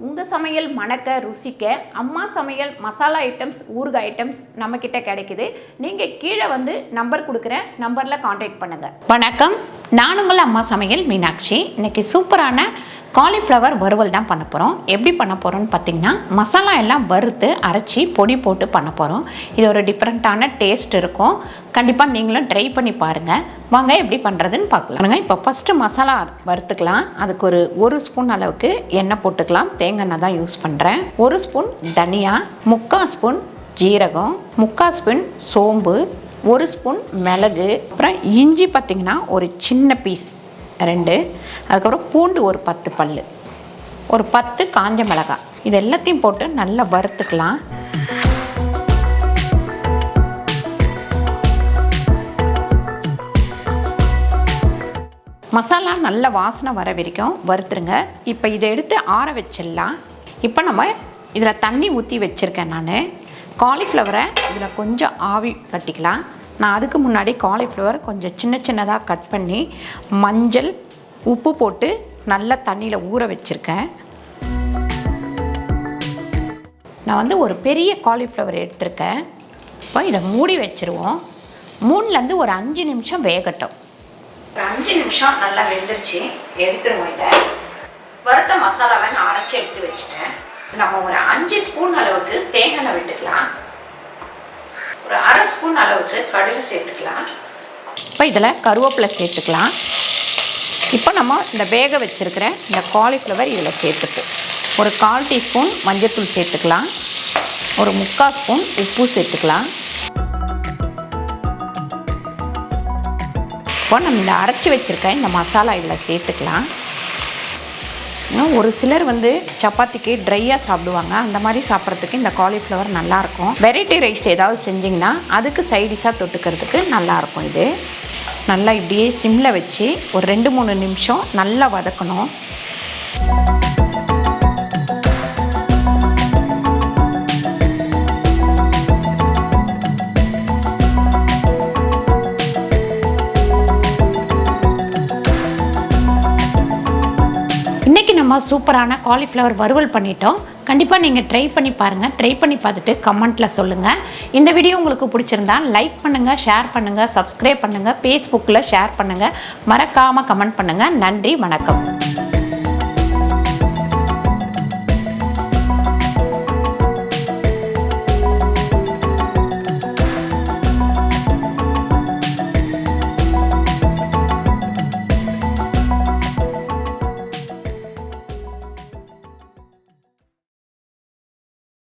உங்கள் சமையல் மணக்க ருசிக்க அம்மா சமையல் மசாலா ஐட்டம்ஸ் ஊறுகாய் ஐட்டம்ஸ் நம்மக்கிட்ட கிடைக்குது. நீங்கள் கீழே வந்து நம்பர் கொடுக்குறேன், நம்பரில் காண்டாக்ட் பண்ணுங்கள். வணக்கம், நான் உங்கள் அம்மா சமையல் மீனாட்சி. இன்றைக்கி சூப்பரான காலிஃப்ளவர் வறுவல் தான் பண்ண போகிறோம். எப்படி பண்ண போகிறோம்னு பார்த்தீங்கன்னா, மசாலா எல்லாம் வறுத்து அரைச்சி பொடி போட்டு பண்ண போகிறோம். இது ஒரு டிஃப்ரெண்ட்டான டேஸ்ட் இருக்கும். கண்டிப்பாக நீங்களும் ட்ரை பண்ணி பாருங்கள். வாங்க எப்படி பண்ணுறதுன்னு பார்க்கலாம். இப்போ ஃபஸ்ட்டு மசாலா வறுத்துக்கலாம். அதுக்கு ஒரு ஸ்பூன் அளவுக்கு எண்ணெய் போட்டுக்கலாம். தேங்காய் எண்ணெய் தான் யூஸ் பண்ணுறேன். 1 ஸ்பூன் தனியா, 3/4 ஸ்பூன் ஜீரகம், 3/4 ஸ்பூன் சோம்பு, 1 ஸ்பூன் மிளகு, அப்புறம் இஞ்சி பார்த்திங்கன்னா ஒரு சின்ன பீஸ் 2, அதுக்கப்புறம் பூண்டு ஒரு 10 பல், ஒரு 10 காஞ்ச மிளகாய். இது எல்லாத்தையும் போட்டு நல்லா வறுத்துக்கலாம். மசாலா நல்ல வாசனை வர வரைக்கும் வறுத்துருங்க. இப்போ இதை எடுத்து ஆற வச்சிடலாம். இப்போ நம்ம இதில் தண்ணி ஊற்றி வச்சுருக்கேன். நான் காலிஃப்ளவரை இதில் கொஞ்சம் ஆவி கட்டிக்கலாம். நான் அதுக்கு முன்னாடி காலிஃப்ளவர் கொஞ்சம் சின்ன சின்னதாக கட் பண்ணி மஞ்சள் உப்பு போட்டு நல்லா தண்ணியில் ஊற வச்சுருக்கேன். நான் வந்து ஒரு பெரிய காலிஃப்ளவர் எடுத்திருக்கேன். இப்போ இதை மூடி வச்சுருவோம். 3லேருந்து ஒரு 5 நிமிஷம் வேகட்டும். ஒரு 5 நிமிஷம் நல்லா வெந்துருச்சு. எடுத்துருவோம். இதை வறுத்த மசாலாவை நான் அரைச்சி எடுத்து வச்சுட்டேன். நம்ம ஒரு 5 ஸ்பூன் அளவுக்கு தேங்காய் விட்டுக்கலாம். ஒரு 1/2 ஸ்பூன் அளவுக்கு கடுகு சேர்த்துக்கலாம். இப்போ இதில் கருவேப்பிலை சேர்த்துக்கலாம். இப்போ நம்ம இந்த வேக வச்சுருக்கிற இந்த காலிஃப்ளவர் இதில் சேர்த்துப்போம். ஒரு 1/4 டீஸ்பூன் மஞ்சள்தூள் சேர்த்துக்கலாம். ஒரு 3/4 ஸ்பூன் உப்பு சேர்த்துக்கலாம். இப்போ நம்ம இந்த அரைச்சி வச்சுருக்க இந்த மசாலா இதில் சேர்த்துக்கலாம். ஒரு சிலர் வந்து சப்பாத்திக்கு ட்ரையாக சாப்பிடுவாங்க. அந்த மாதிரி சாப்பிட்றதுக்கு இந்த காலிஃப்ளவர் நல்லாயிருக்கும். வெரைட்டி ரைஸ் ஏதாவது செஞ்சிங்கன்னா அதுக்கு சைடிஷாக தொட்டுக்கிறதுக்கு நல்லாயிருக்கும். இது நல்லா இப்படியே சிம்மில் வச்சு ஒரு 2-3 நிமிஷம் நல்லா வதக்கணும். நம்ம சூப்பரான காலிஃப்ளவர் வறுவல் பண்ணிட்டோம். கண்டிப்பாக நீங்கள் ட்ரை பண்ணி பாருங்கள். ட்ரை பண்ணி பார்த்துட்டு கமெண்ட்டில் சொல்லுங்கள். இந்த வீடியோ உங்களுக்கு பிடிச்சிருந்தா லைக் பண்ணுங்கள், ஷேர் பண்ணுங்கள், சப்ஸ்கிரைப் பண்ணுங்கள், ஃபேஸ்புக்கில் ஷேர் பண்ணுங்கள், மறக்காமல் கமெண்ட் பண்ணுங்கள். நன்றி, வணக்கம்.